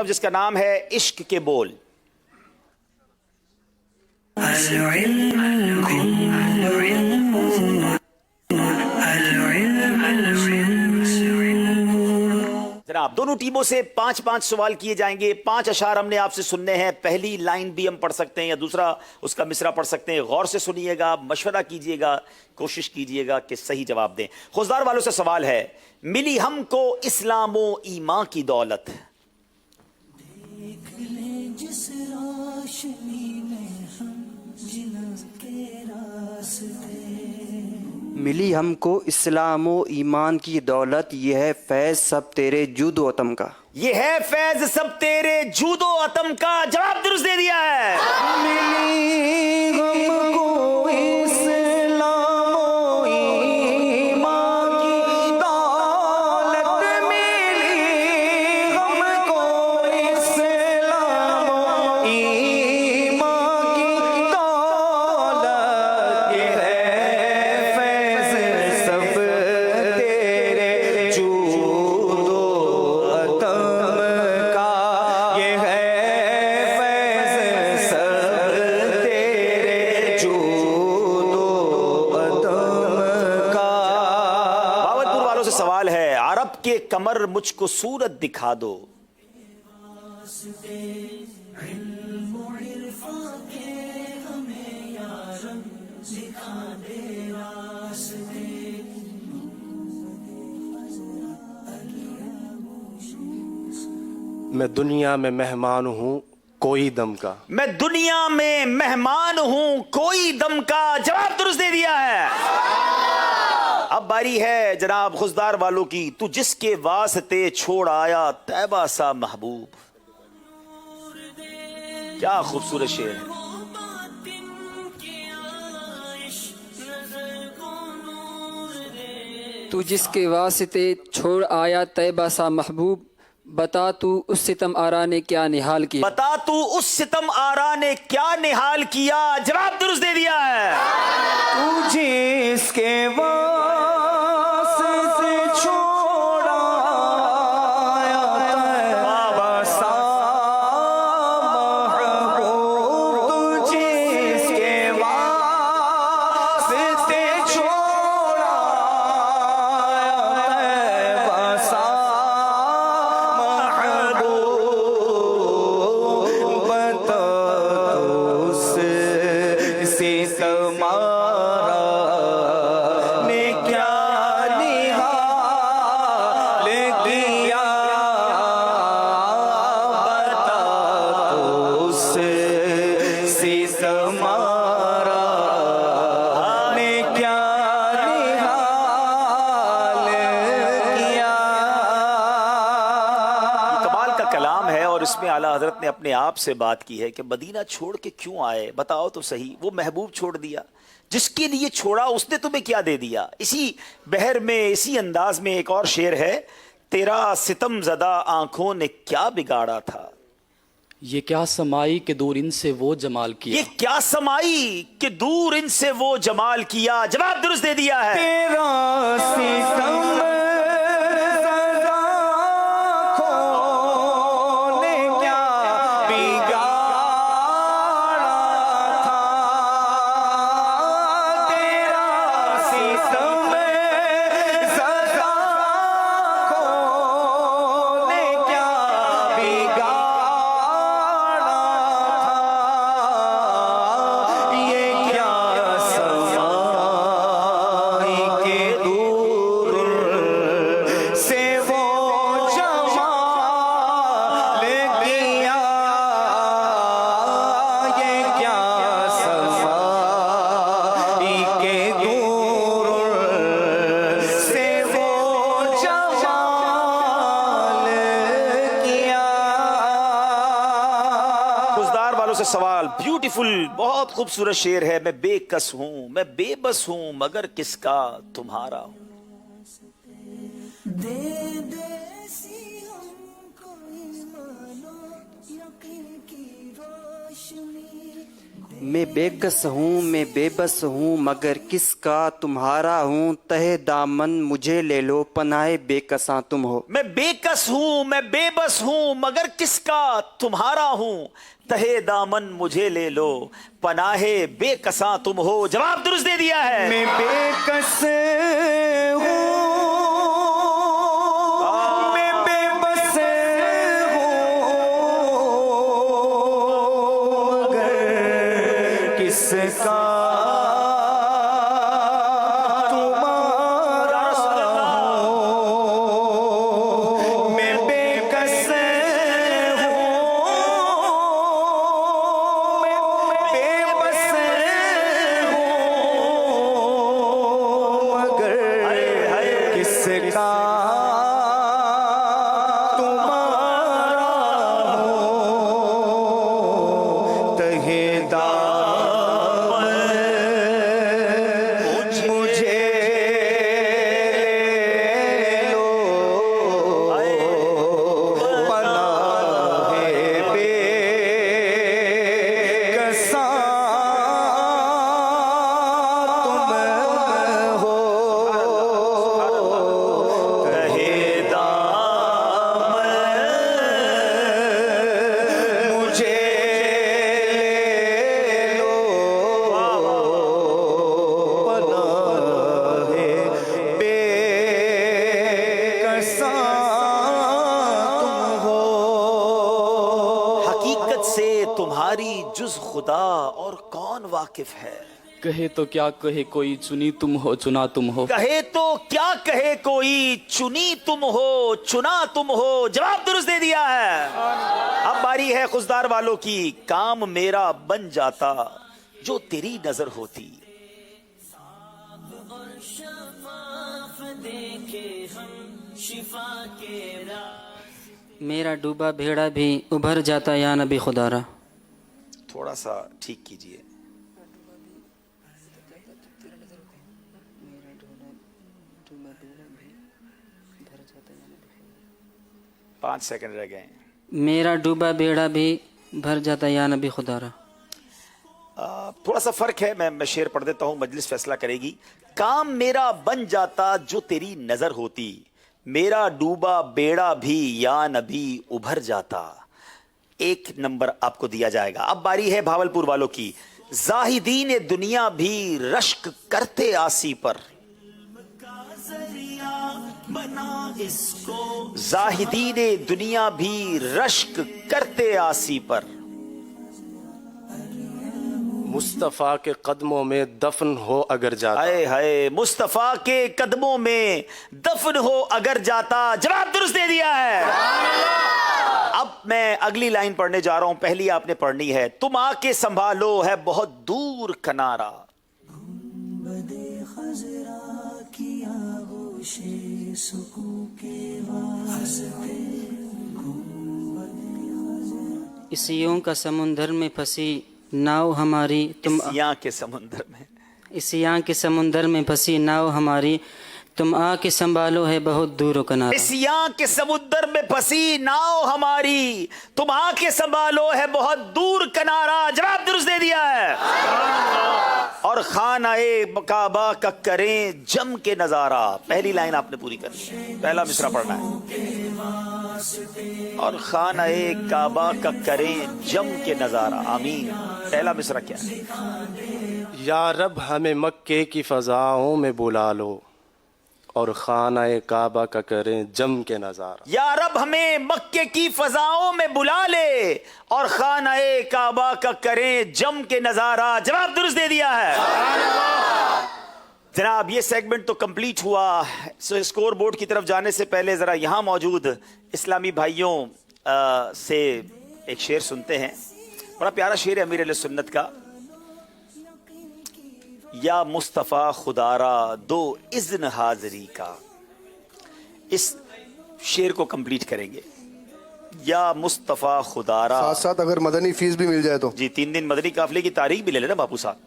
جس کا نام ہے عشق کے بول۔ جناب دونوں ٹیموں سے 5-5 سوال کیے جائیں گے، 5 اشعار ہم نے آپ سے سننے ہیں۔ پہلی لائن بھی ہم پڑھ سکتے ہیں یا دوسرا اس کا مصرع پڑھ سکتے ہیں، غور سے سنیے گا، مشورہ کیجئے گا، کوشش کیجئے گا کہ صحیح جواب دیں۔ خوزدار والوں سے سوال ہے، ملی ہم کو اسلام و ایمان کی دولت، دیکھ لیں جس روشنی میں ہم جنت کے راستے، ملی ہم کو اسلام و ایمان کی دولت، یہ ہے فیض سب تیرے جود و عطم کا۔ یہ ہے فیض سب تیرے جود و عطم کا، جواب درست دے دیا ہے۔ ملی ہم کو اسلام و ایمان کی دولت، ملی ہم کو اسلام و ایمان کی دولت، یہ ہے فیض سب تیرے جود و عطم کا، یہ ہے فیض سب تیرے جود و عطم کا۔ باورپور والوں سے سوال ہے، عرب کے قمر مجھ کو صورت دکھا دو، علم و عرفان کے ہمیں یا رب دکھا دے راستے، میں دنیا میں مہمان ہوں کوئی دم کا۔ میں دنیا میں مہمان ہوں کوئی دم کا، جواب درست دے دیا ہے۔ اب باری ہے جناب خوزدار والوں کی، تو جس کے واسطے چھوڑ آیا طیبہ سا محبوب، کیا خوبصورت شعر ہے۔ وہ باطن کے عائش نظر کو نور دے، تو جس کے واسطے چھوڑ آیا طیبہ سا محبوب، بتا تو اس ستم آرا نے کیا نحال کیا۔ بتا تو اس ستم آرا نے کیا نحال کیا، جواب درست دے دیا ہے۔ تو جس کے واسطے چھوڑا آیا طیبہ سا محبوب، تو جس کے واسطے چھوڑا آیا طیبہ سا محبوب، بتا تو اس ستم آرا نے کیا نحال کیا، بتا تو اس ستم آرا نے کیا نحال کیا۔ کمال کا کلام ہے اور اس میں اعلیٰ حضرت نے اپنے آپ سے بات کی ہے کہ مدینہ چھوڑ کے کیوں آئے، بتاؤ تو صحیح۔ وہ محبوب چھوڑ دیا، جس کے لیے چھوڑا اس نے تمہیں کیا دے دیا۔ اسی بہر میں اسی انداز میں ایک اور شعر ہے، تیرا ستم زدہ آنکھوں نے کیا بگاڑا تھا، یہ کیا سمائی کہ دور ان سے وہ جمال کیا۔ یہ کیا سمائی کہ دور ان سے وہ جمال کیا، جواب درست دے دیا ہے۔ تیرا ستم زدہ آنکھوں نے کیا بگاڑا تھا، تیرا ستم زدہ آنکھوں نے کیا بگاڑا تھا، یہ کیا سمائی کے دور سے وہ جمال کیا، یہ کیا سمائی کے دور سے وہ جمال کیا۔ خوزدار والوں سے سوال، بیوٹیفل، بہت خوبصورت شعر ہے، میں بے کس ہوں میں بے بس ہوں مگر کس کا تمہارا ہوں۔ دے دے سی ہم کو ایمان و یقین کی روشنی، میں بےکس ہوں میں بے بس ہوں مگر کس کا تمہارا ہوں تہ دامن مجھے لے لو پناہ بے کساں تم ہو میں بے کس ہوں میں بے بس ہوں مگر کس کا تمہارا ہوں تہے دامن مجھے لے لو پناہ بے کساں تم ہو. جواب درست دے دیا ہے. میں بے کس ہوں میں بے بس ہوں مگر کس کا تمہاری جز خدا اور کون واقف ہے. کہے تو کیا کہے کوئی چنی تم ہو چنا تم ہو. کہے تو کیا کہے کوئی چنی تم ہو چنا تم ہو. جواب درست دے دیا ہے. اب باری ہے خزدار والوں کی. کام میرا بن جاتا جو تیری نظر ہوتی. میرا ڈوبا بھیڑا بھی ابھر جاتا یا نبی خدا را. تھوڑا سا ٹھیک کیجئے. پانچ سیکنڈ رہ گئے. میرا ڈوبا بیڑا بھی بھر جاتا یا نبی خدا را. تھوڑا سا فرق ہے. میں شعر پڑھ دیتا ہوں, مجلس فیصلہ کرے گی. کام میرا بن جاتا جو تیری نظر ہوتی, میرا ڈوبا بیڑا بھی یا نبی ابھر جاتا. ایک نمبر آپ کو دیا جائے گا. اب باری ہے بھاولپور والوں کی. زاہدین دنیا بھی رشک کرتے آسی پر. زاہدین دنیا بھی رشک کرتے آسی پر. مصطفیٰ کے قدموں میں دفن ہو اگر جاتا. ہائے ہائے, مصطفیٰ کے قدموں میں دفن ہو اگر جاتا. جواب درست دے دیا ہے. اب میں اگلی لائن پڑھنے جا رہا ہوں. پہلی آپ نے پڑھنی ہے. تم آ کے سنبھالو ہے بہت دور کنارا. بدے خزرا کی آغوش سکوں کے واسطے. اسیوں کا سمندر میں پھنسی ناؤ ہماری تم. یہاں کے سمندر میں, اسیاں کے سمندر میں پھنسی ناؤ ہماری تم آ کے سنبھالو ہے بہت دور و کنارا. اسیاں کے سمندر میں پھنسی ناؤ ہماری تم آ کے سنبھالو ہے بہت دور کنارا. جواب درست دے دیا ہے. اور خانہ کعبہ کا کریں جم کے نظارہ. پہلی لائن آپ نے پوری کرنی ہے. پہلا مصرع پڑھنا ہے. اور خانہ کعبہ کا کریں جم کے نظارہ. آمین. پہلا مصرع کیا ہے؟ یا رب ہمیں مکے کی فضاؤں میں بلا لو اور خانہ کعبہ کا کریں جم کے نظارہ. یا رب ہمیں مکے کی فضاؤں میں بلا لے اور خانہ کعبہ کا کریں جم کے نظارہ. جواب درست دے دیا ہے. جناب یہ سیگمنٹ تو کمپلیٹ ہوا. اسکور بورڈ کی طرف جانے سے پہلے ذرا یہاں موجود اسلامی بھائیوں سے ایک شعر سنتے ہیں. بڑا پیارا شعر ہے امیر علیہ سنت کا. یا مصطفیٰ خدارا دو اذن حاضری کا. اس شعر کو کمپلیٹ کریں گے. یا مصطفیٰ خدارا. ساتھ ساتھ اگر مدنی فیس بھی مل جائے تو جی 3 دن مدنی قافلے کی تاریخ بھی لے لینا باپو صاحب.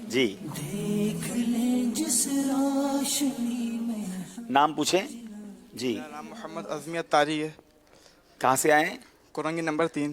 جی دیکھ لیں جس روشنی میں. نام پوچھیں. جی میرا نام محمد عظمیت تاری ہے. کہاں سے آئے ہیں؟ کورنگی نمبر 3.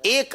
1